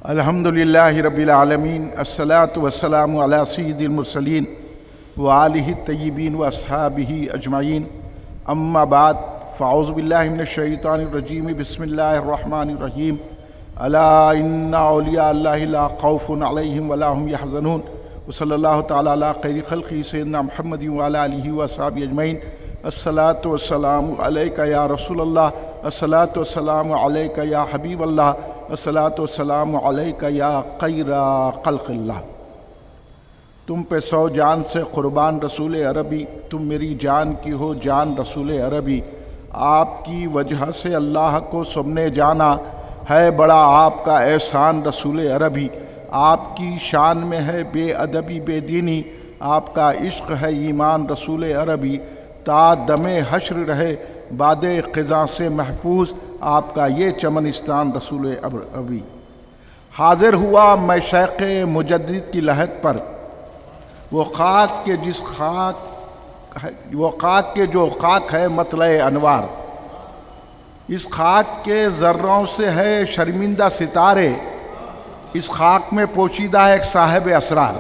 الحمدللہ رب العالمین، الصلاۃ والسلام علی سید المرسلین وآلہ الطیبین واصحابہ اجمعین، اما بعد فاعوذ باللہ من الشیطان الرجیم، بسم اللہ الرحمن الرحیم۔ الا ان اولیاء اللہ لا خوف علیہم ولا هم یحزنون، وصلی اللہ تعالی علی خیر خلقہ سیدنا محمد وعلی آلہ واصحابہ اجمعین۔ الصلاۃ والسلام علیک یا رسول اللہ، الصلاۃ والسلام علیک یا حبیب اللہ، الصلاۃ والسلام علیک یا خیر خلق اللہ۔ تم پہ 100 جان سے قربان رسول عربی، تم میری جان کی ہو جان رسول عربی۔ آپ کی وجہ سے اللہ کو سب نے جانا، ہے بڑا آپ کا احسان رسول عربی۔ آپ کی شان میں ہے بے ادبی بے دینی، آپ کا عشق ہے ایمان رسول عربی۔ تا دم حشر رہے باد خزاں سے محفوظ، آپ کا یہ چمنستان رسول عربی۔ حاضر ہوا میں شیخ مجدد کی لحد پر، وہ خاک کے جو خاک ہے مطلع انوار۔ اس خاک کے ذروں سے ہے شرمندہ ستارے، اس خاک میں پوشیدہ ہے ایک صاحب اسرار۔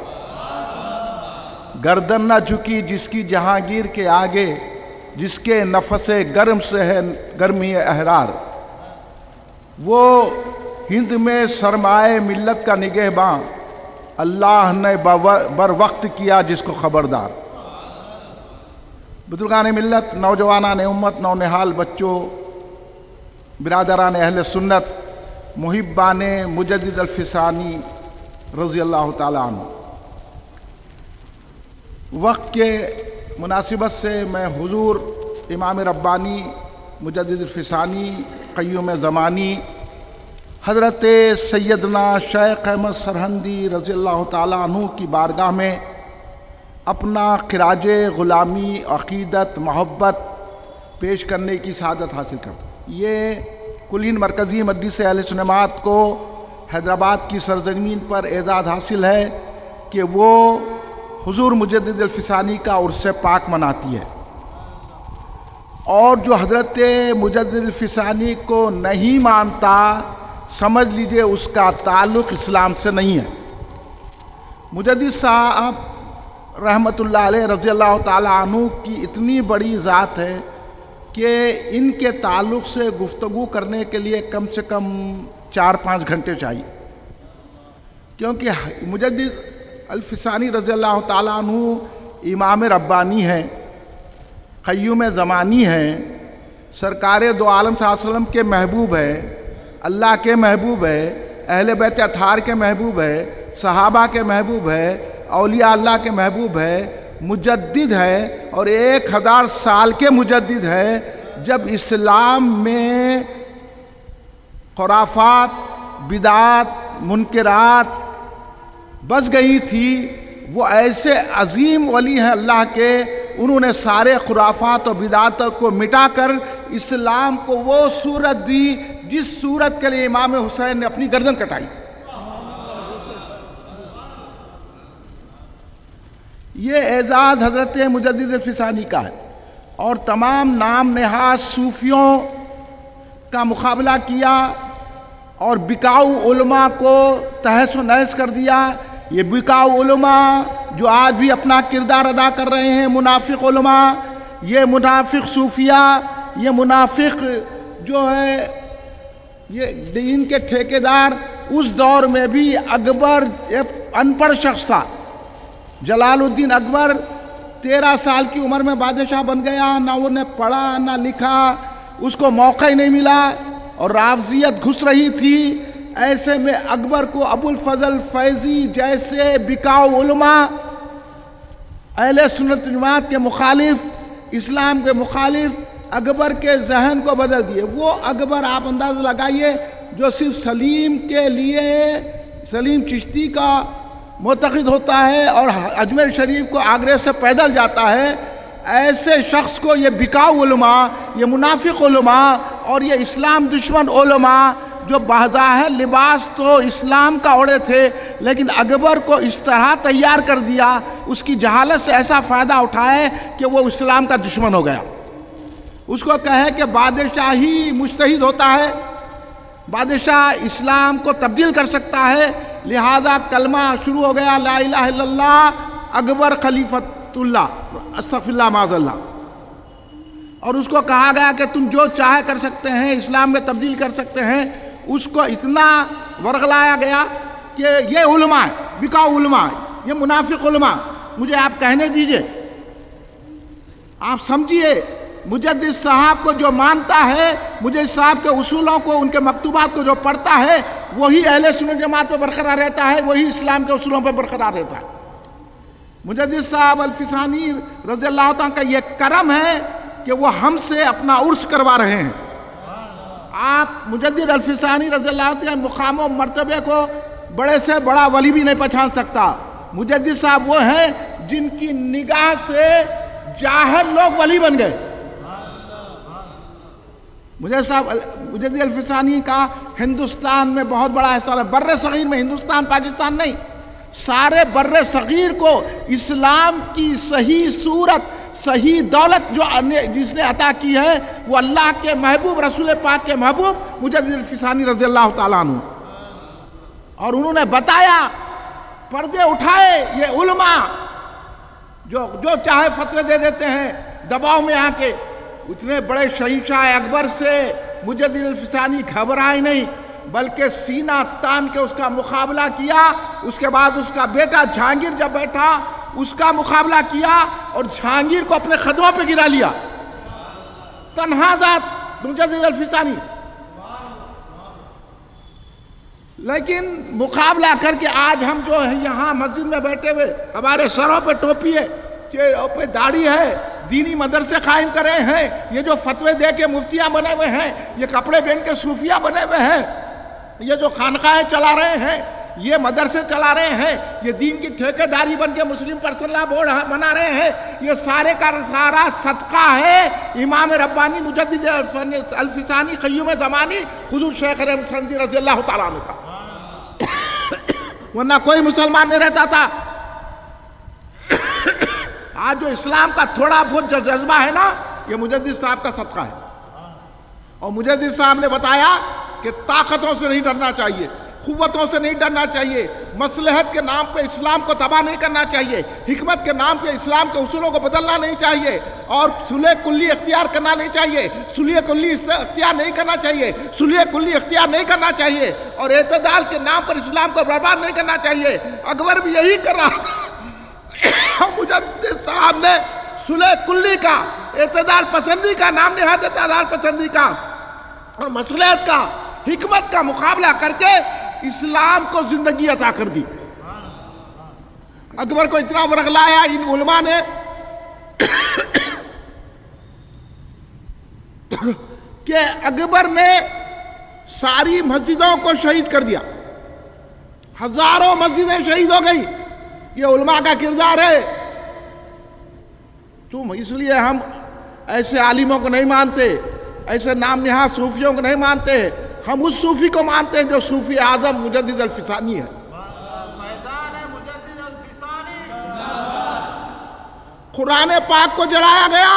گردن نہ جھکی جس کی جہانگیر کے آگے، جس کے نفس گرم سے ہے گرمی احرار۔ وہ ہند میں سرمائے ملت کا نگہباں، اللہ نے بر وقت کیا جس کو خبردار۔ بزرگان ملت، نوجوانان امت، نونہال بچوں، برادران اہل سنت، محبان مجدد الفسانی رضی اللہ تعالیٰ عنہ، وقت کے مناسبت سے میں حضور امام ربانی مجدد الفسانی قیوم زمانی حضرت سیدنا شیخ احمد سرہندی رضی اللہ تعالیٰ عنہ کی بارگاہ میں اپنا خراج غلامی، عقیدت، محبت پیش کرنے کی سعادت حاصل کرتا ہوں۔ یہ کلین مرکزی مجلس اہل سنت کو حیدرآباد کی سرزمین پر اعزاز حاصل ہے کہ وہ حضور مجدد الفسانی کا عرس پاک مناتی ہے، اور جو حضرت مجدد الفسانی کو نہیں مانتا سمجھ لیجئے اس کا تعلق اسلام سے نہیں ہے۔ مجدد صاحب رحمۃ اللہ علیہ رضی اللہ تعالیٰ عنہ کی اتنی بڑی ذات ہے کہ ان کے تعلق سے گفتگو کرنے کے لیے کم سے کم 4-5 گھنٹے چاہیے، کیونکہ مجدد الفسانی رضی اللہ تعالیٰ عنہ امام ربانی ہیں، قیوم زمانی ہیں، سرکار دو عالم صلی اللہ علیہ وسلم کے محبوب ہے، اللہ کے محبوب ہے، اہل بیت اطہار کے محبوب ہے، صحابہ کے محبوب ہے، اولیاء اللہ کے محبوب ہے، مجدد ہے، اور 1000 سال کے مجدد ہے۔ جب اسلام میں خرافات، بدعات، منکرات بس گئی تھی، وہ ایسے عظیم ولی ہیں اللہ کے، انہوں نے سارے خرافات و بدعات کو مٹا کر اسلام کو وہ صورت دی جس صورت کے لیے امام حسین نے اپنی گردن کٹائی۔ یہ اعزاز حضرت مجدد الفسانی کا ہے، اور تمام نام نہاد صوفیوں کا مقابلہ کیا اور بکاؤ علماء کو تہس و نہس کر دیا۔ یہ بکاؤ علماء جو آج بھی اپنا کردار ادا کر رہے ہیں، منافق علماء، یہ منافق صوفیہ، یہ منافق جو ہے یہ دین کے ٹھیکیدار، اس دور میں بھی اکبر ایک ان پڑھ شخص تھا۔ جلال الدین اکبر 13 سال کی عمر میں بادشاہ بن گیا، نہ وہ نے پڑھا نہ لکھا، اس کو موقع ہی نہیں ملا، اور رافضیت گھس رہی تھی۔ ایسے میں اکبر کو ابو الفضل فیضی جیسے بکاؤ علماء، اہل سنت جماعت کے مخالف، اسلام کے مخالف، اکبر کے ذہن کو بدل دیے۔ وہ اکبر آپ اندازہ لگائیے جو صرف سلیم کے لیے، سلیم چشتی کا معتقد ہوتا ہے اور اجمیر شریف کو آگرے سے پیدل جاتا ہے، ایسے شخص کو یہ بکاؤ علماء، یہ منافق علماء اور یہ اسلام دشمن علماء جو بظاہر لباس تو اسلام کا اوڑے تھے، لیکن اکبر کو اس طرح تیار کر دیا، اس کی جہالت سے ایسا فائدہ اٹھائے کہ وہ اسلام کا دشمن ہو گیا۔ اس کو کہے کہ بادشاہی مجتہد ہوتا ہے، بادشاہ اسلام کو تبدیل کر سکتا ہے، لہذا کلمہ شروع ہو گیا لا الہ الا اللہ اکبر خلیفۃ اللہ استغفر اللہ معاذ اللہ، اور اس کو کہا گیا کہ تم جو چاہے کر سکتے ہیں، اسلام میں تبدیل کر سکتے ہیں۔ اس کو اتنا ورغلایا گیا کہ یہ علماء بکاؤ علماء، یہ منافق علماء، مجھے آپ کہنے دیجئے، آپ سمجھیے، مجدد صاحب کو جو مانتا ہے، مجدد صاحب کے اصولوں کو، ان کے مکتوبات کو جو پڑھتا ہے، وہی اہل سنت جماعت پہ برقرار رہتا ہے، وہی اسلام کے اصولوں پہ برقرار رہتا ہے۔ مجدد صاحب الفسانی رضی اللہ تعالیٰ کا یہ کرم ہے کہ وہ ہم سے اپنا عرس کروا رہے ہیں۔ آپ مجدد الفسانی رضی اللہ عنہ مقام و مرتبے کو بڑے سے بڑا ولی بھی نہیں پہچان سکتا۔ مجدد صاحب وہ ہیں جن کی نگاہ سے جاہل لوگ ولی بن گئے۔ مجدد الفسانی کا ہندوستان میں بہت بڑا اثر ہے، بر صغیر میں، ہندوستان پاکستان نہیں، سارے بر صغیر کو اسلام کی صحیح صورت، صحیح دولت جو جس نے عطا کی ہے وہ اللہ کے محبوب، رسول پاک کے محبوب مجدد الفسانی رضی اللہ تعالیٰ عنہ، اور انہوں نے بتایا، پردے اٹھائے، یہ علماء جو چاہے فتوے دے دیتے ہیں دباؤ میں آ کے۔ اتنے بڑے شہنشاہ اکبر سے مجدد الفسانی گھبرائے نہیں، بلکہ سینہ تان کے اس کا مقابلہ کیا۔ اس کے بعد اس کا بیٹا جہانگیر جب بیٹھا، اس کا مقابلہ کیا اور جہانگیر کو اپنے قدموں پہ گرا لیا، تنہا ذات مجدد الفسانی۔ لیکن مقابلہ کر کے آج ہم جو ہیں یہاں مسجد میں بیٹھے ہوئے، ہمارے سروں پہ ٹوپی ہے، چہروں پہ داڑھی ہے، دینی مدرسے قائم کرے ہیں، یہ جو فتوے دے کے مفتیاں بنے ہوئے ہیں، یہ کپڑے پہن کے صوفیاء بنے ہوئے ہیں، یہ جو خانقاہیں چلا رہے ہیں، یہ مدرسے چلا رہے ہیں، یہ دین کی ٹھیکیداری بن کے مسلم پرسنل لا بورڈ بنا رہے ہیں، یہ سارے کا سارا صدقہ ہے امام ربانی مجدد الفسانی قیوم زمانی حضور شیخ احمد سندھی رضی اللہ تعالیٰ عنہ کا، ورنہ کوئی مسلمان نہیں رہتا تھا۔ آج جو اسلام کا تھوڑا بہت جذبہ ہے نا، یہ مجدد صاحب کا صدقہ ہے۔ اور مجدد صاحب نے بتایا کہ طاقتوں سے نہیں ڈرنا چاہیے، قوتوں سے نہیں ڈرنا چاہیے، مصلحت کے نام پہ اسلام کو تباہ نہیں کرنا چاہیے، حکمت کے نام پہ اسلام کے اصولوں کو بدلنا نہیں چاہیے، اور صلح کلی اختیار کرنا نہیں چاہیے، صلح کلی اختیار نہیں کرنا چاہیے، صلح کلی اختیار نہیں کرنا چاہیے، اور اعتدال کے نام پر اسلام کو برباد نہیں کرنا چاہیے۔ اکبر بھی یہی کر رہا تھا۔ مجدد صاحب نے صلح کلی کا، اعتدال پسندی کا، نام نہاد اعتدال پسندی کا اور مصلحت کا، حکمت کا مقابلہ کر کے اسلام کو زندگی عطا کر دی۔ اکبر کو اتنا ورغلایا ان علماء نے کہ اکبر نے ساری مسجدوں کو شہید کر دیا، ہزاروں مسجدیں شہید ہو گئی۔ یہ علماء کا کردار ہے۔ اس لیے ہم ایسے عالموں کو نہیں مانتے، ایسے نام نہاد صوفیوں کو نہیں مانتے، ہم اس صوفی کو مانتے ہیں جو صوفی اعظم مجدد الفسانی ہے۔ قرآن پاک کو جلایا گیا،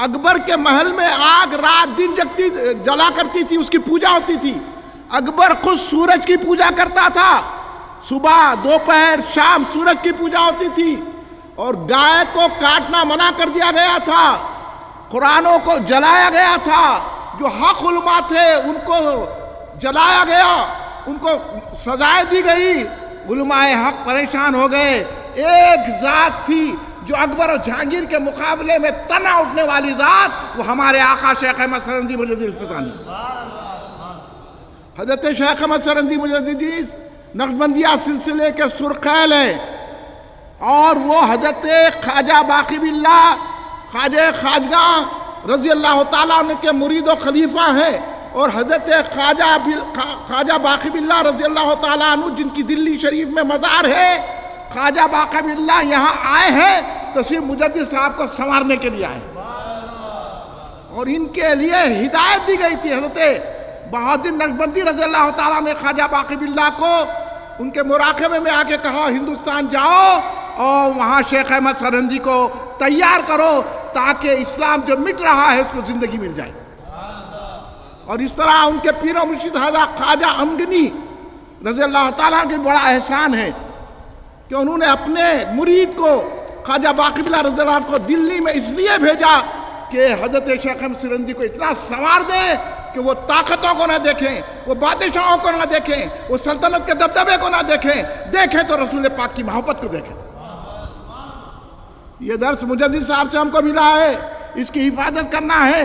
اکبر کے محل میں آگ رات دن جلا کرتی تھی، اس کی پوجا ہوتی تھی۔ اکبر خود سورج کی پوجا کرتا تھا، صبح دوپہر شام سورج کی پوجا ہوتی تھی، اور گائے کو کاٹنا منع کر دیا گیا تھا، قرآنوں کو جلایا گیا تھا، جو حق علماء تھے ان کو جلایا گیا، ان کو سزائیں دی گئی، علماء حق پریشان ہو گئے۔ ایک ذات تھی جو اکبر اور جہانگیر کے مقابلے میں تنا اٹھنے والی ذات، وہ ہمارے آقا شیخ احمد سرندی مجدد الفسانی۔ حضرت شیخ احمد سرندی مجدد نقشبندیہ سلسلے کے سرخیل ہیں، اور وہ حضرت خواجہ باقی باللہ خواجہ خواجگاں رضی اللہ تعالیٰ عنہ کے مرید و خلیفہ ہیں، اور حضرت خواجہ باقی باللہ رضی اللہ تعالیٰ عنہ جن کی دلی شریف میں مزار ہے، خواجہ باقی باللہ یہاں آئے ہیں تو صرف مجدد صاحب کو سنوارنے کے لیے آئے، اور ان کے لیے ہدایت دی گئی تھی۔ حضرت بہادر نقشبندی رضی اللہ تعالیٰ نے خواجہ باقی باللہ کو ان کے مراقبے میں آ کے کہا ہندوستان جاؤ اور وہاں شیخ احمد سرہندی کو تیار کرو تاکہ اسلام جو مٹ رہا ہے اس کو زندگی مل جائے۔ اور اس طرح ان کے پیر و مرشد خواجہ امگنی رضی اللہ تعالیٰ کے بڑا احسان ہے کہ انہوں نے اپنے مرید کو خواجہ باقی باللہ رضی اللہ عنہ کو دلی میں اس لیے بھیجا کہ حضرت شیخ احمد سرندی کو اتنا سنوار دے کہ وہ طاقتوں کو نہ دیکھیں، وہ بادشاہوں کو نہ دیکھیں، وہ سلطنت کے دبدبے کو نہ دیکھیں تو رسول پاک کی محبت کو دیکھیں۔ یہ درس مجدد صاحب سے ہم کو ملا ہے، اس کی حفاظت کرنا ہے۔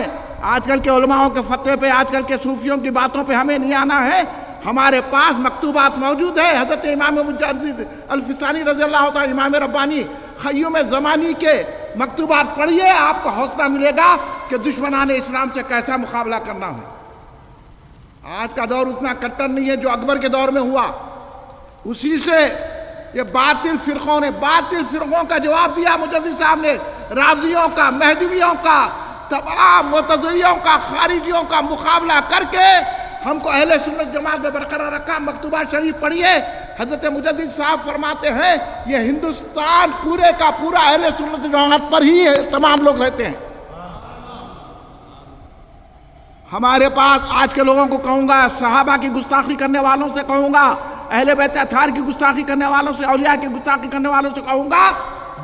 آج کل کے علماءوں کے فتوے پہ، آج کل کے صوفیوں کی باتوں پہ ہمیں نہیں آنا ہے۔ ہمارے پاس مکتوبات موجود ہے، حضرت امام مجدد الفسانی رضی اللہ تعالیٰ، امام ربانی خیوم زمانی کے مکتوبات پڑھیے، آپ کو حوصلہ ملے گا کہ دشمنان اسلام سے کیسا مقابلہ کرنا ہے۔ آج کا دور اتنا کٹر نہیں ہے جو اکبر کے دور میں ہوا، اسی سے یہ باطل فرقوں کا جواب دیا مجدد صاحب نے، رافضیوں کا، مہدویوں کا، تمام معتزلیوں کا، خارجیوں کا مقابلہ کر کے ہم کو اہل سنت جماعت میں برقرار رکھا۔ مکتوبات شریف پڑھیے، حضرت مجدد صاحب فرماتے ہیں یہ ہندوستان پورے کا پورا اہل سنت جماعت پر ہی تمام لوگ رہتے ہیں۔ ہمارے پاس آج کے لوگوں کو کہوں گا، صحابہ کی گستاخی کرنے والوں سے کہوں گا، اہل بیت اطہار کی گستاخی کرنے والوں سے، اولیاء کی گستاخی کرنے والوں سے کہوں گا،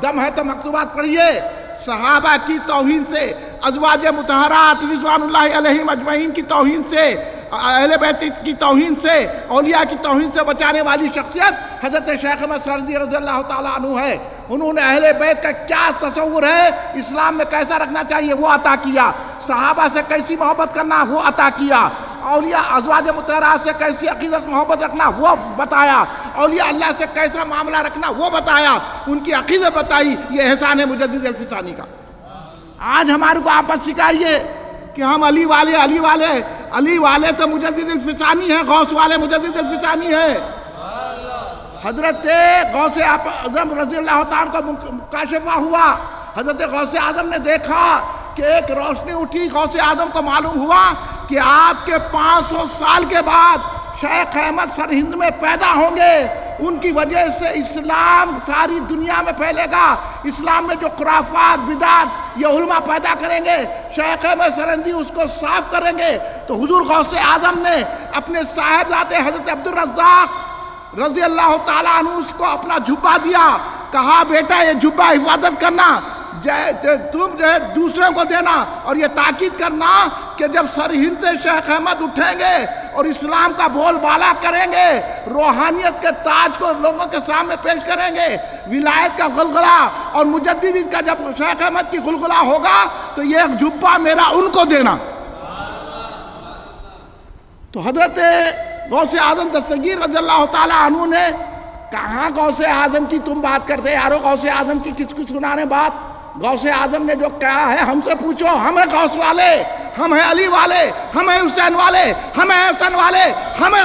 دم ہے تو مکتوبات پڑھیے۔ صحابہ کی توہین سے، ازواج مطہرات رضوان اللہ علیہم اجمعین کی توہین سے، اہل بیت کی توہین سے، اولیاء کی توہین سے بچانے والی شخصیت حضرت شیخ احمد سرندی رضی اللہ تعالیٰ عنہ ہے۔ انہوں نے اہل بیت کا کیا تصور ہے، اسلام میں کیسا رکھنا چاہیے وہ عطا کیا، صحابہ سے کیسی محبت کرنا وہ عطا کیا، اولیاء ازواج مطہرات سے کیسی عقیدت محبت رکھنا وہ بتایا، اولیاء اللہ سے کیسا معاملہ رکھنا وہ بتایا، ان کی عقیدت بتائی۔ یہ احسان ہے مجدد الفسانی کا۔ آج ہمارے کو آپس سکھائیے کہ ہم علی والے تو مجدد الفسانی ہیں، غوث والے مجدد الفسانی ہیں۔ حضرت غوث اعظم رضی اللہ تعالیٰ کو مکاشفہ ہوا، حضرت غوث اعظم نے دیکھا کہ ایک روشنی اٹھی، غوث اعظم کو معلوم ہوا کہ آپ کے 500 سال کے بعد شیخ احمد سرہند میں پیدا ہوں گے، ان کی وجہ سے اسلام ساری دنیا میں پھیلے گا، اسلام میں جو خرافات بدعت یہ علماء پیدا کریں گے، شیخ احمد سرہندی اس کو صاف کریں گے۔ تو حضور غوث اعظم نے اپنے صاحبزادے حضرت عبدالرزاق رضی اللہ تعالیٰ عنہ اس کو اپنا جھبا دیا، کہا بیٹا یہ جھبا حفاظت کرنا، تم جو ہے دوسروں کو دینا، اور یہ تاکید کرنا کہ جب سرہند سے شیخ احمد اٹھیں گے اور اسلام کا بول بالا کریں گے، روحانیت کے تاج کو لوگوں کے سامنے پیش کریں گے، ولایت کا غلغلہ اور مجدد کا جب شیخ احمد کی غلغلہ ہوگا تو یہ جھبا میرا ان کو دینا۔ تو حضرت غوث اعظم دستگیر رضی اللہ تعالیٰ عنہ نے کہاں غوث اعظم کی تم بات کرتے یارو، غوث اعظم کی کس کو سنانے بات؟ غوث اعظم نے جو کہا ہے ہم سے پوچھو، ہم ہیں غوث والے، ہم ہیں علی والے، ہم ہیں حسین والے، ہم ہیں حسن والے، ہم ہیں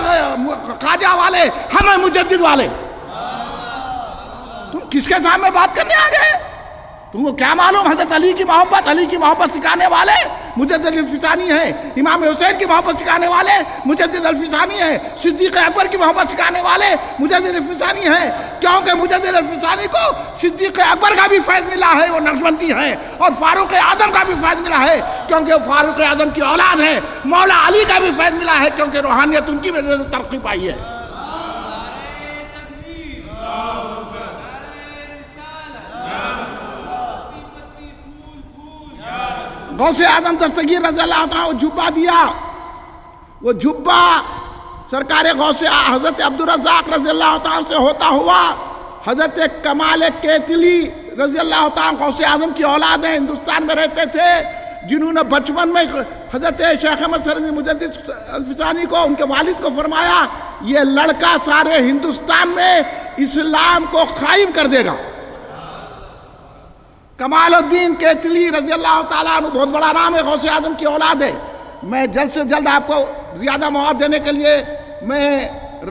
خواجہ والے، ہم ہیں مجدد والے۔ تم کس کے سامنے بات کرنے آ گئے؟ تم کو کیا معلوم حضرت علی کی محبت سکھانے والے مجدد الفسانی ہیں، امام حسین کی محبت سکھانے والے مجدد الفسانی ہیں، صدیق اکبر کی محبت سکھانے والے مجدد الفسانی ہیں، کیونکہ مجدد الفسانی کو صدیق اکبر کا بھی فیض ملا ہے، وہ نقشبندی ہیں، اور فاروق اعظم کا بھی فیض ملا ہے کیونکہ وہ فاروق اعظم کی اولاد ہے، مولا علی کا بھی فیض ملا ہے کیونکہ روحانیت ان کی وجہ سے ترقی پائی ہے۔ غوث اعظم دستگیر رضی اللہ عنہ کو جھبا دیا، وہ جھبا سرکار غوث حضرت عبدالرزاق رضی اللہ تعالیٰ سے ہوتا ہوا حضرت کمال کیتلی رضی اللہ تعالیٰ غوث اعظم کی اولاد ہیں، ہندوستان میں رہتے تھے، جنہوں نے بچپن میں حضرت شیخ احمد سرہندی مجدد الفسانی کو، ان کے والد کو فرمایا یہ لڑکا سارے ہندوستان میں اسلام کو قائم کر دے گا۔ کمال الدین کیتلی رضی اللہ تعالیٰ عنہ بہت بڑا نام ہے، غوث اعظم کی اولاد ہے۔ میں جلد سے جلد آپ کو زیادہ مواد دینے کے لیے میں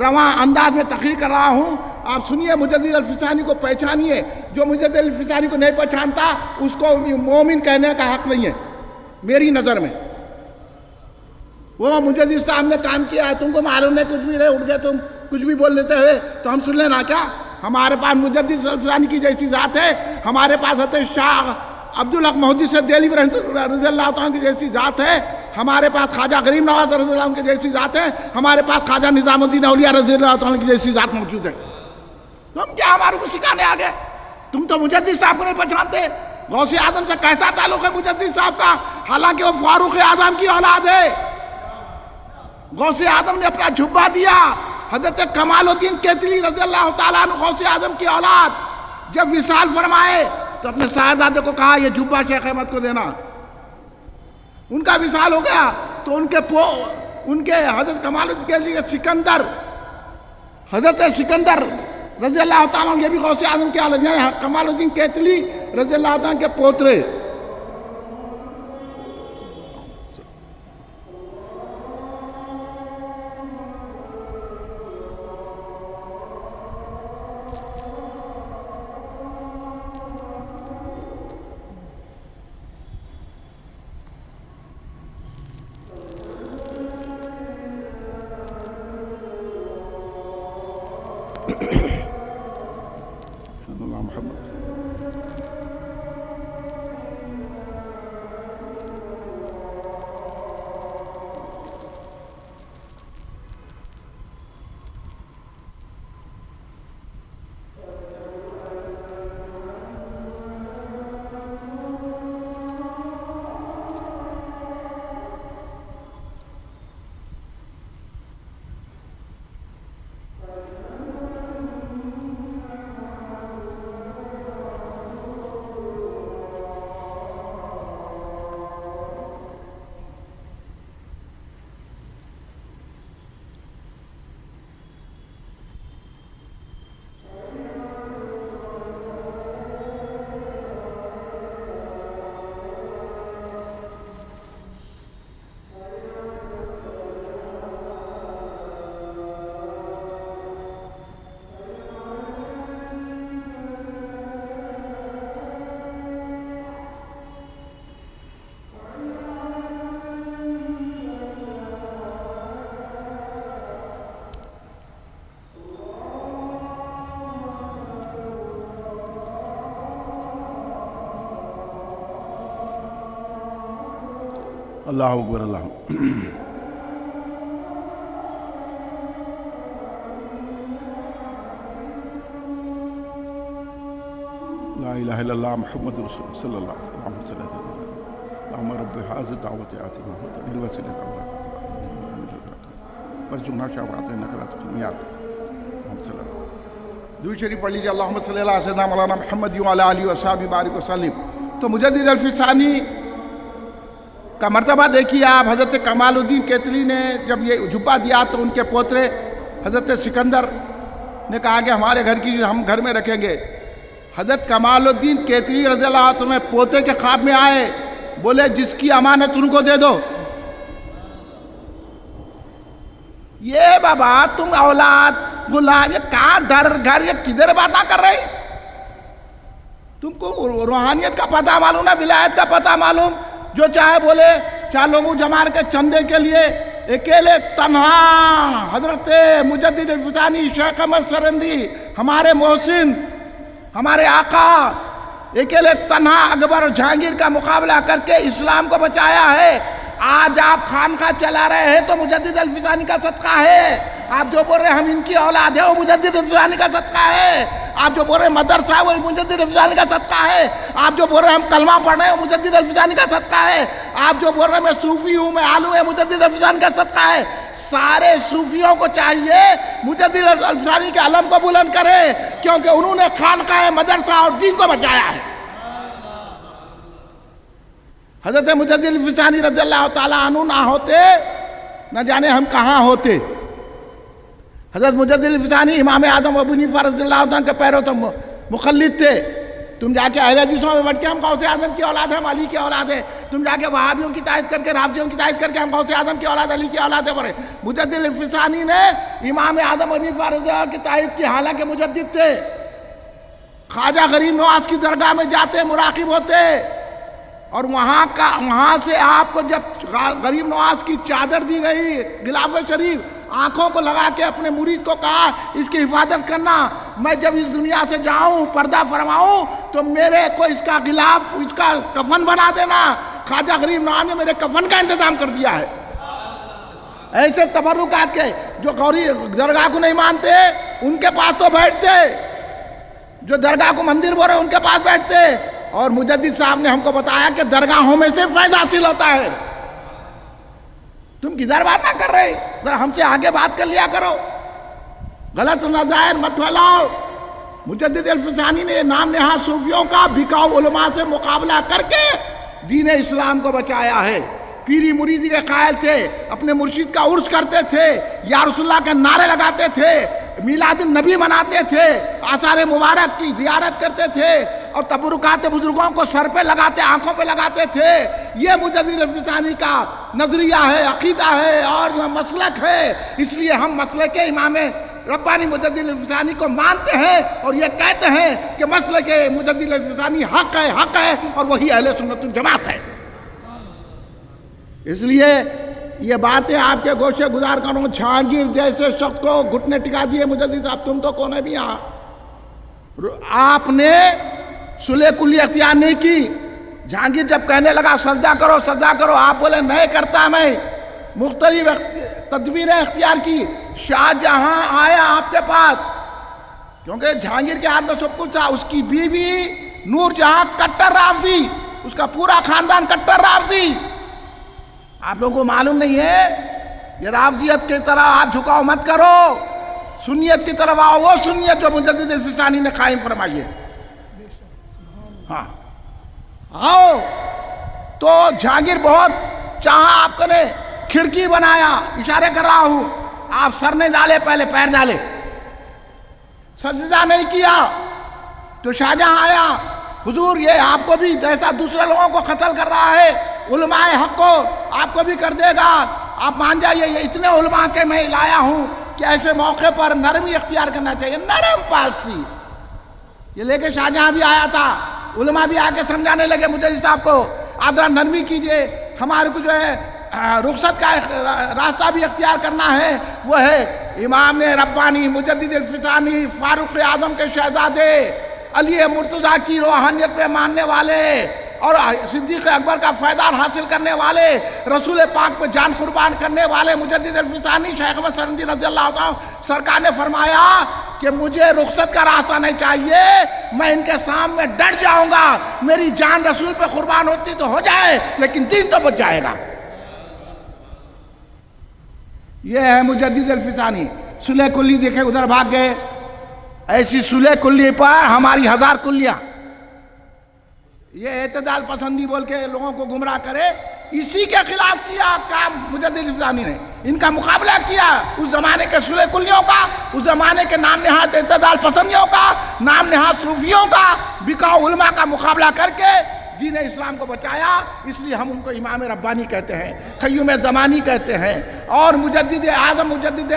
رواں انداز میں تقریر کر رہا ہوں، آپ سنیے، مجدد الفسانی کو پہچانیے، جو مجدد الفسانی کو نہیں پہچانتا اس کو مومن کہنے کا حق نہیں ہے میری نظر میں۔ وہ مجدد صاحب نے کام کیا ہے، تم کو معلوم نہیں، کچھ بھی رہے اٹھ گئے تم کچھ بھی بول لیتے ہوئے تو ہم سن لینا کیا؟ ہمارے پاس مجدد الفسانی کی جیسی ذات ہے، ہمارے پاس حضرت شاہ عبدالحق محدث دہلوی رضی اللہ تعالیٰ کی جیسی ذات ہے، ہمارے پاس خواجہ غریب نواز رضی اللہ عنہ کی جیسی ذات ہے، ہمارے پاس خواجہ نظام الدین اولیاء رضی اللہ عنہ کی جیسی ذات موجود ہے. تم کیا ہمارے کو سکھانے آ گئے؟ تم تو مجدد صاحب کو نہیں پہچانتے. غوث اعظم سے کیسا تعلق ہے مجدد صاحب کا؟ حالانکہ وہ فاروق اعظم کی اولاد ہے. غوث اعظم نے اپنا جھبا دیا. حضرت کمال الدین کیتلی رضی اللہ تعالیٰ عنہ غوث اعظم کی اولاد جب وصال فرمائے تو اپنے صاحبزادے کو کہا یہ جھبا شیخ احمد کو دینا. ان کا وصال ہو گیا تو ان کے حضرت کمال الدین کیتلی کے سکندر، حضرت سکندر رضی اللہ تعالیٰ عنہ، یہ بھی غوث اعظم کے اولاد ہیں. کمال الدین کیتلی رضی اللہ تعالیٰ کے پوترے. اللہ اکبر. اللہ لا الہ الا اللہ محمد رسول اللہ صلی اللہ علیہ وسلم. اللہم رب حاضر دعوت آتی محمد الوسیلۃ ورزقنا شفاعتہ انک لا تخلف المیعاد. درود شریف پڑھ لیجیے. اللہم صلی اللہ علیہ وسلم مولانا محمد وعلی آلہ وصحبہ بارک وسلم. تو مجدد الفسانی کا مرتبہ دیکھیے آپ. حضرت کمال الدین کیتلی نے جب یہ جھبا دیا تو ان کے پوترے حضرت سکندر نے کہا کہ ہمارے گھر کی ہم گھر میں رکھیں گے. حضرت کمال الدین کیتلی رضی اللہ عنہ میں پوتے کے خواب میں آئے، بولے جس کی امانت ان کو دے دو. یہ بابا تم اولاد غلام، یہ کہاں در گھر، یہ کدھر باتاں کر رہے؟ تم کو روحانیت کا پتہ معلوم ہے، ولایت کا پتہ معلوم؟ جو چاہے بولے. 4 لوگوں جمع کے چندے کے لیے اکیلے تنہا حضرت مجدد الفسانی شیخ احمد سرندی ہمارے محسن، ہمارے آقا، اکیلے تنہا اکبر جہانگیر کا مقابلہ کر کے اسلام کو بچایا ہے. آج آپ خانقاہ چلا رہے ہیں تو مجدد الفسانی کا صدقہ ہے. آپ جو بول رہے ہیں ہم ان کی اولاد ہے، وہ مجدد الفسانی کا صدقہ ہے. آپ جو بول رہے ہیں مدرسہ، وہ مجدد الفسانی کا صدقہ ہے. آپ جو بول رہے ہیں ہم کلمہ پڑھ رہے ہیں، وہ مجدد الفسانی کا صدقہ ہے. آپ جو بول رہے ہیں میں صوفی ہوں، میں عالم ہوں، مجدد الفسانی کا صدقہ ہے. سارے صوفیوں کو چاہیے مجدد الفسانی کے علم کو بلند کرے، کیونکہ انہوں نے خانقاہ، مدرسہ اور دین کو بچایا ہے. حضرت مجدد الفسانی رضی اللہ تعالیٰ عنہ نہ ہوتے نہ جانے ہم کہاں ہوتے. حضرت مجدد الفسانی امام اعظم ابو حنیفہ رضی اللہ عنہ کے پیرو تو مقلد تھے. تم جا کے اہل حدیثوں میں بٹ کے ہم غوث اعظم کی اولاد ہیں، ہم علی کی اولاد ہیں. تم جا کے وہابیوں کی تائید کر کے، رافضیوں کی تائید کر کے ہم غوث اعظم کی اولاد، علی کی اولاد ہیں. مجدد الفسانی نے امام اعظم ابو حنیفہ رضی اللہ عنہ کی تائید کی، حالانکہ مجدد تھے. خواجہ غریب نواز کی درگاہ میں جاتے، مراقب ہوتے، اور وہاں سے آپ کو جب غریب نواز کی چادر دی گئی غلاف شریف، آنکھوں کو لگا کے اپنے مرید کو کہا اس کی حفاظت کرنا، میں جب اس دنیا سے جاؤں، پردہ فرماؤں، تو میرے کو اس کا غلاف، اس کا کفن بنا دینا. خواجہ غریب نواز نے میرے کفن کا انتظام کر دیا ہے. ایسے تبرکات کے جو غوری درگاہ کو نہیں مانتے ان کے پاس تو بیٹھتے, جو درگاہ کو مندر بول رہے ان کے پاس بیٹھتے. اور مجدد صاحب نے ہم کو بتایا کہ درگاہوں میں سے فیض حاصل ہوتا ہے. تم کدھر بات نہ کر رہے, ذرا ہم سے آگے بات کر لیا کرو, غلط نظائر مت پھیلاؤ. مجدد الفسانی نے نام نہاد صوفیوں کا بکاؤ علماء سے مقابلہ کر کے دین اسلام کو بچایا ہے. پیری مریدی کے قائل تھے, اپنے مرشد کا عرس کرتے تھے, یا رسول اللہ کے نعرے لگاتے تھے, میلاد النبی مناتے تھے, آثار مبارک کی زیارت کرتے تھے, اور تبرکات بزرگوں کو سر پہ لگاتے, آنکھوں پہ لگاتے تھے. یہ مجدد الفسانی کا نظریہ ہے, عقیدہ ہے اور مسلک ہے. اس لیے ہم مسلک امام ربانی مجدد الفسانی کو مانتے ہیں اور یہ کہتے ہیں کہ مسلک مجدد الفسانی حق ہے, حق ہے, اور وہی اہل سنت الجماعت ہے. اس لیے یہ باتیں آپ کے گوشے گزار کروں. جہانگیر جیسے شخص کو گھٹنے ٹکا دیے مجدد صاحب, تم تو کونے بھی یہاں. آپ نے صلح کلی اختیار نہیں کی. جہانگیر جب کہنے لگا سجدہ کرو سجدہ کرو, آپ بولے نہیں کرتا میں. مختلف تدبیریں اختیار کی. شاہ جہاں آیا آپ کے پاس, کیونکہ جہانگیر کے ہاتھ میں سب کچھ تھا. اس کی بیوی نور جہاں کٹر رافضی, اس کا پورا خاندان کٹر رافضی. آپ لوگوں کو معلوم نہیں ہے, یہ رافضیت کی طرح آپ جھکاؤ مت کرو, سنیت کی طرف آؤ, وہ سنیت جو مجدد الفسانی نے قائم فرمائی ہے. ہاں آؤ. تو جہانگیر بہت چاہا آپ کو, نے کھڑکی بنایا, اشارے کر رہا ہوں, آپ سر نہیں ڈالے, پہلے پیر ڈالے, سجدہ نہیں کیا. تو شاہجہاں آیا, حضور یہ آپ کو بھی جیسا دوسرے لوگوں کو قتل کر رہا ہے علماء حق کو آپ کو بھی کر دے گا, آپ مان جائیے. یہ اتنے علماء کے میں لایا ہوں کہ ایسے موقع پر نرمی اختیار کرنا چاہیے, نرم پالسی. یہ لے کے شاہجہاں بھی آیا تھا, علماء بھی آ کے سمجھانے لگے مجدد صاحب کو, آپ ذرا نرمی کیجئے, ہمارے کو جو ہے رخصت کا راستہ بھی اختیار کرنا ہے. وہ ہے امام ربانی مجدد الفسانی, فاروق اعظم کے شہزادے, علی مرتضیٰ کی روحانیت پہ ماننے والے اور صدیق اکبر کا فیضان حاصل کرنے والے, رسول پاک پہ جان قربان کرنے والے مجدد الفسانی شیخ احمد سرندی رضی اللہ عنہ سرکار نے فرمایا کہ مجھے رخصت کا راستہ نہیں چاہیے, میں ان کے سامنے ڈٹ جاؤں گا. میری جان رسول پہ قربان ہوتی تو ہو جائے, لیکن دین تو بچ جائے گا. یہ ہے مجدد الفسانی. صلح کلی دیکھے ادھر بھاگ گئے. ایسی صلح کلی پر ہماری 1000 کلیاں, یہ اعتدال پسندی بول کے لوگوں کو گمراہ کرے, اسی کے خلاف کیا کام مجدد الفسانی نے. ان کا مقابلہ کیا اس زمانے کے صلح کلیوں کا, اس زمانے کے نام نہاد اعتدال پسندیوں کا, نام نہاد صوفیوں کا, بکاؤ علماء کا مقابلہ کر کے دین اسلام کو بچایا. اس لیے ہم ان کو امام ربانی کہتے ہیں, قیوم زمانی کہتے ہیں, اور مجدد اعظم مجدد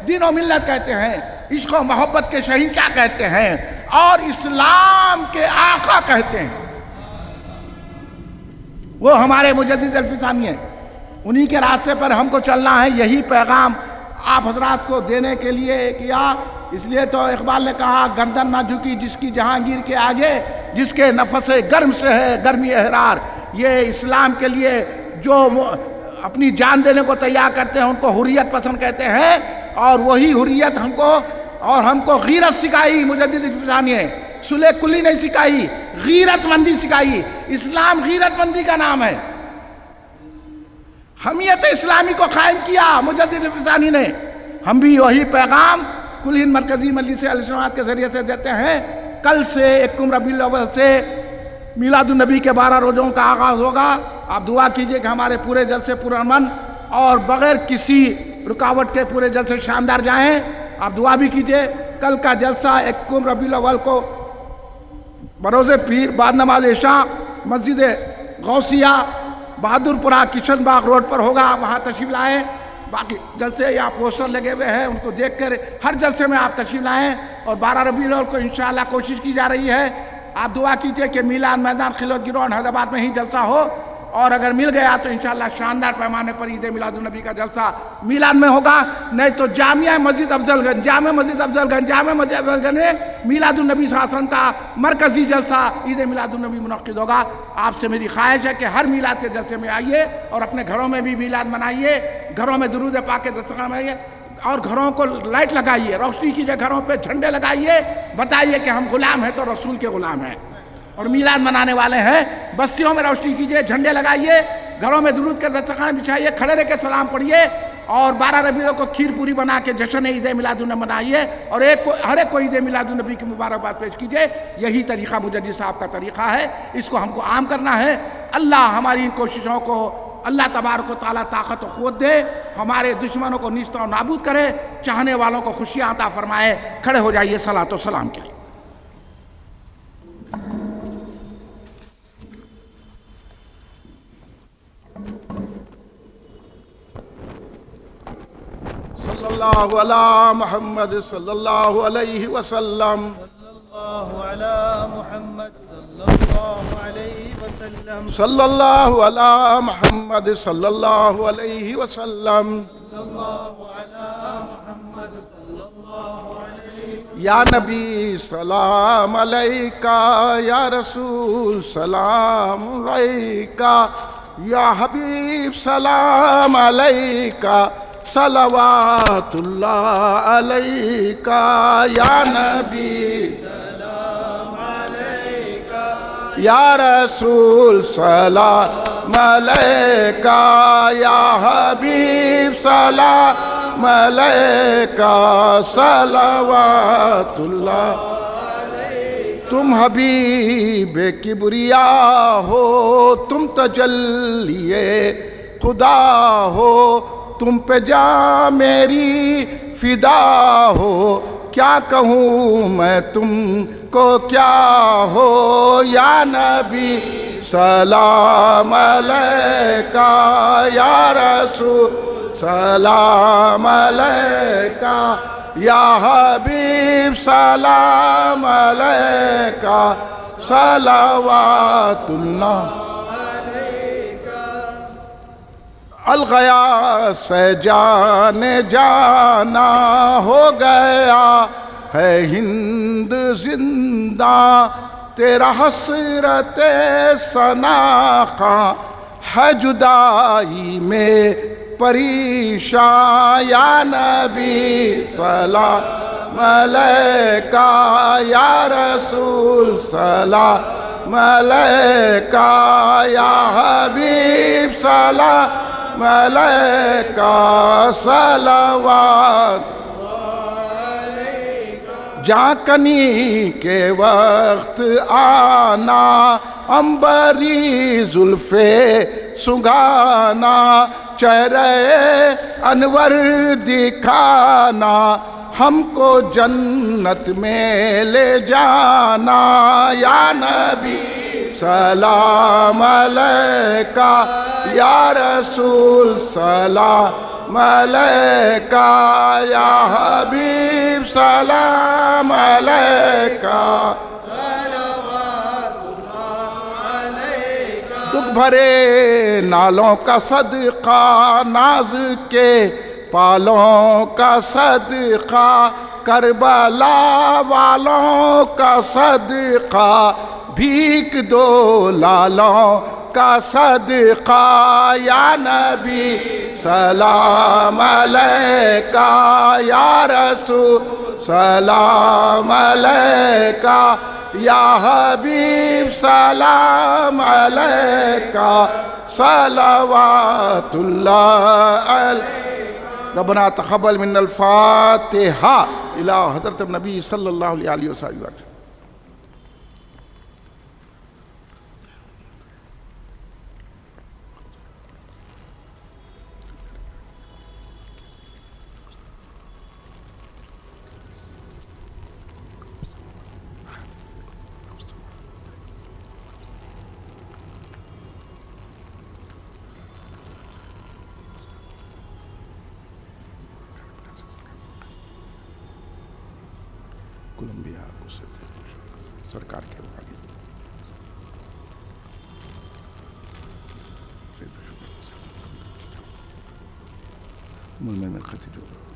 دین و ملت کہتے ہیں, عشق و محبت کے شہنشاہ کہتے ہیں, اور اسلام کے آقا کہتے ہیں. وہ ہمارے مجدد الفسانی ہیں, انہی کے راستے پر ہم کو چلنا ہے. یہی پیغام آپ حضرات کو دینے کے لیے کیا. اس لیے تو اقبال نے کہا گردن نہ جھکی جس کی جہانگیر کے آگے, جس کے نفس گرم سے ہے گرمی احرار. یہ اسلام کے لیے جو اپنی جان دینے کو تیار کرتے ہیں ان کو حریت پسند کہتے ہیں, اور وہی حریت ہم کو غیرت سکھائی مجدد الفسانی ہے. صلح کلی نہیں سکھائی, غیرت مندی سکھائی. اسلام غیرت مندی کا نام ہے. حمیت اسلامی کو قائم کیا مجدد الفسانی نے. ہم بھی وہی پیغام کل ہند مرکزی مجلس اہل سنت کے ذریعے سے دیتے ہیں. کل سے 1 ربیع الاول سے میلاد النبی کے 12 روزوں کا آغاز ہوگا. آپ دعا کیجئے کہ ہمارے پورے جلسے پرامن اور بغیر کسی رکاوٹ کے پورے جلسے شاندار جائیں. آپ دعا بھی کیجئے. کل کا جلسہ 1 ربیع الاول کو بروز پیر بعد نماز عشاء مسجد غوثیہ بہادر پورہ کشن باغ روڈ پر ہوگا. آپ وہاں تشریف لائیں. باقی جلسے یہاں پوسٹر لگے ہوئے ہیں, ان کو دیکھ کر ہر جلسے میں آپ تشریف لائیں. اور 12 ربیع الاول کو انشاءاللہ کوشش کی جا رہی ہے. آپ دعا کیجئے کہ میلاد میدان خلوت گراؤنڈ حیدرآباد میں ہی جلسہ ہو, اور اگر مل گیا تو انشاءاللہ شاندار پیمانے پر عید میلاد النبی کا جلسہ میلاد میں ہوگا، نہیں تو جامع مسجد افضل گنج میں میلاد النبی صلی اللہ علیہ وسلم کا مرکزی جلسہ عید میلاد النبی منعقد ہوگا۔ آپ سے میری خواہش ہے کہ ہر میلاد کے جلسے میں آئیے اور اپنے گھروں میں بھی میلاد منائیے، گھروں میں درود پاک کے دسترخوان بنائیے اور گھروں کو لائٹ لگائیے، روشنی کیجیے، گھروں پہ جھنڈے لگائیے، بتائیے کہ ہم غلام ہیں تو رسول کے غلام ہیں اور میلاد منانے والے ہیں۔ بستیوں میں روشنی کیجیے، جھنڈے لگائیے، گھروں میں درود کے دسترخوان بچھائیے، کھڑے رہ کے سلام پڑھیے اور 12 ربیع کو کھیر پوری بنا کے جشن عید میلاد النبی منائیے اور ہر ایک کو عید میلاد النبی کی مبارکباد پیش کیجیے۔ یہی طریقہ مجدد صاحب کا طریقہ ہے، اس کو ہم کو عام کرنا ہے۔ اللہ ہماری ان کوششوں کو اللہ تبارک و تعالیٰ طاقت و قوت دے، ہمارے دشمنوں کو نیست و نابود کرے، چاہنے والوں کو خوشیاں عطا فرمائے۔ کھڑے ہو جائیے صلاۃ و سلام کے لیے۔ صلی اللہ علی محمد صلی اللہ علیہ وسلم، صلی اللہ علی محمد صلی اللہ علیہ وسلم، صلی اللہ علی محمد صلی اللہ علیہ وسلم، صلی اللہ علی محمد صلی اللہ علیہ وسلم۔ یا نبی سلام علیکہ، یا رسول سلام علیکہ، یا حبیب سلام علیکہ، صلوات اللہ علیکہ، یا نبی سلام علیکہ، یا رسول سلام علیکہ، یا حبیب سلام علیکہ، صلوات اللہ۔ تم حبیب کبریا ہو، تم تجلی خدا ہو، تم پہ جاں میری فدا ہو، کیا کہوں میں تم کو کیا ہو، یا نبی سلام علیکہ، یا رسول سلام علیکہ، یا حبیب سلام علیکہ، صلوات اللہ۔ الغیا سے جان جانا ہو گیا ہے ہند زندہ، تیرا حسرت ثنا خواں ہے جدائی میں پریشاں، یا نبی سلام علیکہ، یا رسول سلام علیکہ، یا حبیب سلام علیکہ، صلوات۔ جہاں کنی کے وقت آنا، عنبری زلف سگانا، چہرے انور دکھانا، ہم کو جنت میں لے جانا، یا نبی سلام علیکہ، یا رسول سلام علیکہ، یا حبیب سلام علیکہ، دکھ بھرے نالوں کا صدقہ، ناز کے پالوں کا صدقہ، کربلا والوں کا صدقہ، بھیک دو لالوں کا صدقہ، یا نبی سلام علیکہ، یا رسول سلام علیکہ، یا حبیب سلام علیکہ، صلوات اللہ علیہ۔ ربنا تقبل من الفاتحہ الی حضرت النبی صلی اللہ علیہ وسلم۔ کولمبیا سرکار کے من ختیجہ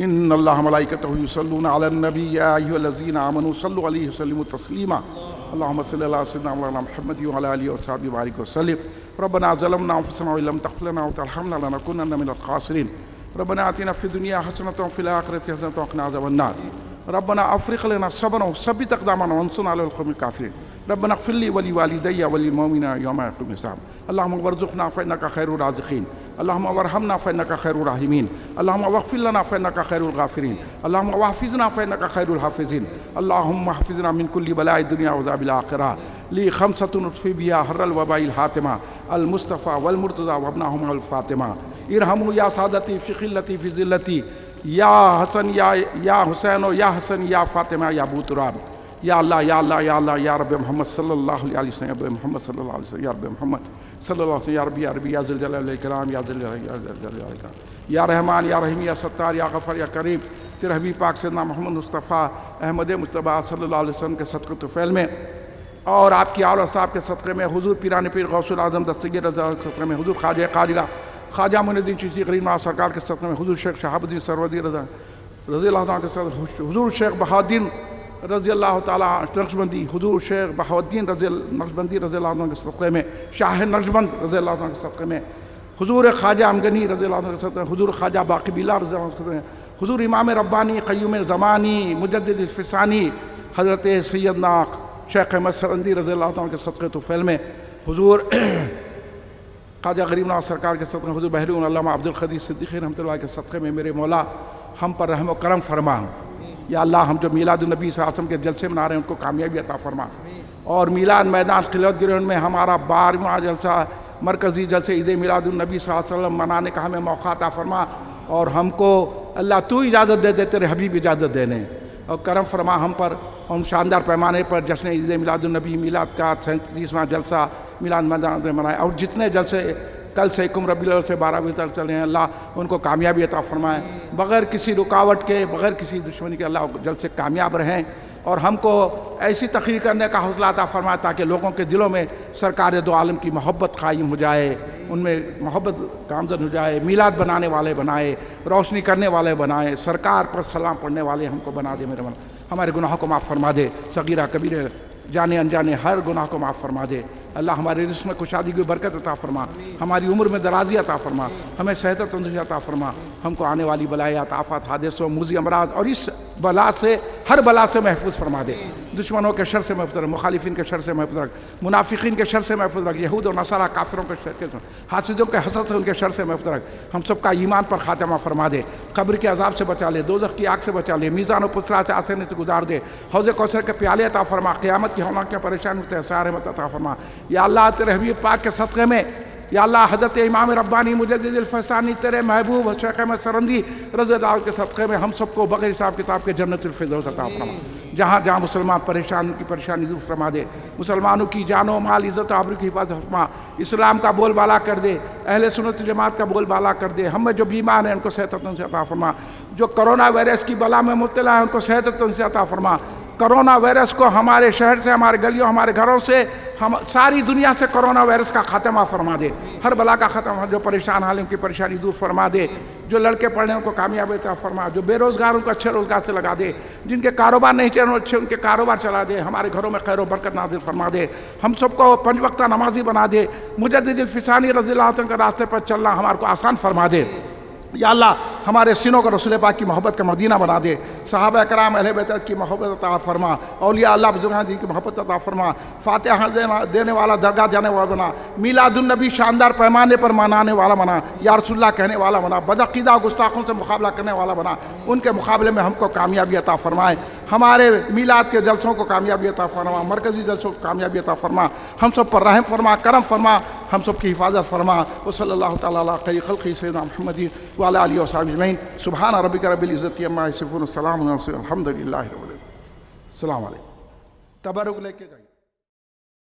ان اللہ ملائکتہ یصلون علی النبی یا ایھا الذین آمنوا صلوا علیہ وسلموا تسلیما اللہم صل علی سیدنا مولانا محمد وعلی آلہ وصحبہ وبارک وسلم ربنا ظلمنا انفسنا وان لم تغفر لنا وترحمنا لنکونن من الخاسرین ربنا آتنا فی الدنیا حسنۃ وفی الآخرۃ حسنۃ وقنا عذاب النار ربنا افرغ لنا صبرا وثبت اقدامنا وانصرنا علی القوم الکافرین ربنا اغفر لي ولوالدي وللمؤمنين يوم يقوم الحساب اللهم وارزقنا فإنك خير الرازقين اللهم وارحمنا فإنك خير الراحمين اللهم واغفر لنا فإنك خير الغافرين اللهم واحفظنا فإنك خير الحافظين اللهم احفظنا من كل بلاء الدنيا وعذاب الآخرة لي خمسة نطفي بها حر الوباء الحاتمة المصطفى والمرتضى وابناهما الفاطمة ارحموا يا سادتي في خلتي في ذلتي یا حسن یا حسین و یا حسن یا فاطمہ یا ابو تراب یا اللہ یا اللہ یا اللہ یا رب محمد صلی اللہ علیہ وسلم یا رب محمد صلی اللہ علیہ وسلم یا رب محمد صلی اللہ علیہ وسلم یا رب یا رب یا ذی الجلال والاکرام یا ذی الجلال والاکرام یا رحمان یا رحیم یا ستار یا غفار یا کریم تیرے حبیب پاک سیدنا محمد مصطفیٰ احمد مصطفیٰ صلی اللہ علیہ وسلم کے صدقہ طفیل میں اور آپ کی آل اور صاحب کے صدقے میں حضور پیران پیر غوث العظم دستگیر رضا کے صدقے میں حضور خواجہ معین الدین چشتی غریب نواز سرکار کے صدقے میں حضور شیخ شہاب الدین سروردی رضی اللہ عنہ کے صدقے حضور شیخ بہاؤالدین رضی اللہ تعالیٰ نقشبندی حضور شیخ بہاؤالدین نقشبندی رضی اللہ عنہ کے صدقے میں شاہ نقشبند رضی اللہ عنہ کے صدقے میں حضور خواجہ امگنی رضی اللہ عنہ کے صدقے میں حضور خواجہ باقی بیلا رضی اللہ عنہ کے صدقے میں حضور امام ربانی قیوم زمانی مجدد الفسانی حضرت سیدنا شیخ احمد سرندی رضی اللہ عنہ کے صدقے طفیل میں حضور خواجہ غریب نواز سرکار کے صدقے میں حضور بحرون علامہ عبدالقدیر صدیقی رحمۃ اللہ کے صدقے میں میرے مولا ہم پر رحم و کرم فرما یا اللہ ہم جو میلاد النبی صلی اللہ علیہ وسلم کے جلسے منا رہے ہیں ان کو کامیابی عطا فرما اور میلاد میدان خلوت گراؤنڈ میں ہمارا 12واں جلسہ مرکزی جلسے عید میلاد النبی صلی اللہ علیہ وسلم منانے کا ہمیں موقع عطا فرما اور ہم کو اللہ تو اجازت دے دے تیرے حبیب اجازت دینے اور کرم فرما ہم پر ہم شاندار پیمانے پر جشن عید میلاد النبی میلاد کا 37واں جلسہ میلاد میدان میں منائے اور جتنے جلسے کل سے کم ربیع الاول سے 12 بجے تک چلے ہیں اللہ ان کو کامیابی عطا فرمائے بغیر کسی رکاوٹ کے بغیر کسی دشمنی کے اللہ جلسے کامیاب رہیں اور ہم کو ایسی تقریر کرنے کا حوصلہ عطا فرمائے تاکہ لوگوں کے دلوں میں سرکار دو عالم کی محبت قائم ہو جائے ان میں محبت گامزن ہو جائے میلاد بنانے والے بنائے روشنی کرنے والے بنائے سرکار پر سلام پڑھنے والے ہم کو بنا دے میرے مولا ہمارے گناہوں کو معاف فرما دے صغیرہ کبیرہ جانے انجانے ہر گناہ کو معاف فرما دے اللہ ہمارے رزق میں کشادگی کی برکت عطا فرما ہماری عمر میں درازی عطا فرما ہمیں صحت و تندرستی عطا فرما ہم کو آنے والی بلایات آفات حادثوں موذی امراض اور اس بلا سے ہر بلا سے محفوظ فرما دے دشمنوں کے شر سے محفوظ رکھ مخالفین کے شر سے محفوظ رکھ منافقین کے شر سے محفوظ رکھ یہود و نصارہ کافروں کے شر سے حاسدوں کے حسد سے ان کے شر سے محفوظ رکھ ہم سب کا ایمان پر خاتمہ فرما دے قبر کے عذاب سے بچا لے دوزخ کی آگ سے بچا لے میزان و پسرا سے آسانی سے گزار دے حوض کوثر کے پیالے عطا فرما قیامت کی ہولناک کے پریشان ہوتے ہیں سارے مت عطا فرما یا اللہ تیرے حبیب پاک کے صدقے میں یا اللہ حضرت امام ربانی مجدد الفسانی تیرے محبوب شیخ احمد سرندی رضی اللہ عنہ کے صدقے میں ہم سب کو بغیر حساب کتاب کے جنت الفردوس عطا فرما جہاں جہاں مسلمان پریشان ان کی پریشانی دور فرما دے مسلمانوں کی جان و مال عزت و آبرو کی حفاظت فرما اسلام کا بول بالا کر دے اہل سنت جماعت کا بول بالا کر دے ہم میں جو بیمار ہیں ان کو صحت و تندرستی عطا فرما جو کرونا وائرس کی بلا میں مبتلا ہیں ان کو صحت و تندرستی عطا فرما کرونا وائرس کو ہمارے شہر سے ہمارے گلیوں ہمارے گھروں سے ساری دنیا سے کرونا وائرس کا خاتمہ فرما دے ہر بلا کا خاتمہ جو پریشان حال ان کی پریشانی دور فرما دے جو لڑکے پڑھنے ان کو کامیابی عطا فرما جو بے روزگار ان کو اچھے روزگار سے لگا دے جن کے کاروبار نہیں چل رہے اچھے ان کے کاروبار چلا دے ہمارے گھروں میں خیر و برکت نازل فرما دے ہم سب کو 5 وقتہ نمازی بنا دے مجدد الفسانی رضی اللہ عنہ کے راستے پر چلنا ہمارے کو آسان فرما دے یا اللہ ہمارے سینوں کو رسول پاک کی محبت کا مدینہ بنا دے، صحابہ کرام اہل بیت کی محبت عطا فرما، اولیاء اللہ بزرگان دی کی محبت عطا فرما، فاتحہ دینے والا درگاہ جانے والا بنا، میلاد النبی شاندار پیمانے پر منانے والا بنا، یا رسول اللہ کہنے والا بنا، بدعقیدہ گستاخوں سے مقابلہ کرنے والا بنا، ان کے مقابلے میں ہم کو کامیابی عطا فرمائے، ہمارے میلاد کے جلسوں کو کامیابی عطا فرما، مرکزی جلسوں کو کامیابی عطا فرما، ہم سب پر رحم فرما، کرم فرما، ہم سب کی حفاظت فرما، وصلی اللہ تعالیٰ علی خیر خلقہ سیدنا محمد وعلی آلہ وصحبہ اجمعین، سبحان ربک رب العزت عما یصفون، السلام علیکم، الحمد للہ رب العالمین، السلام علیکم، تبرک لے کے جائیے۔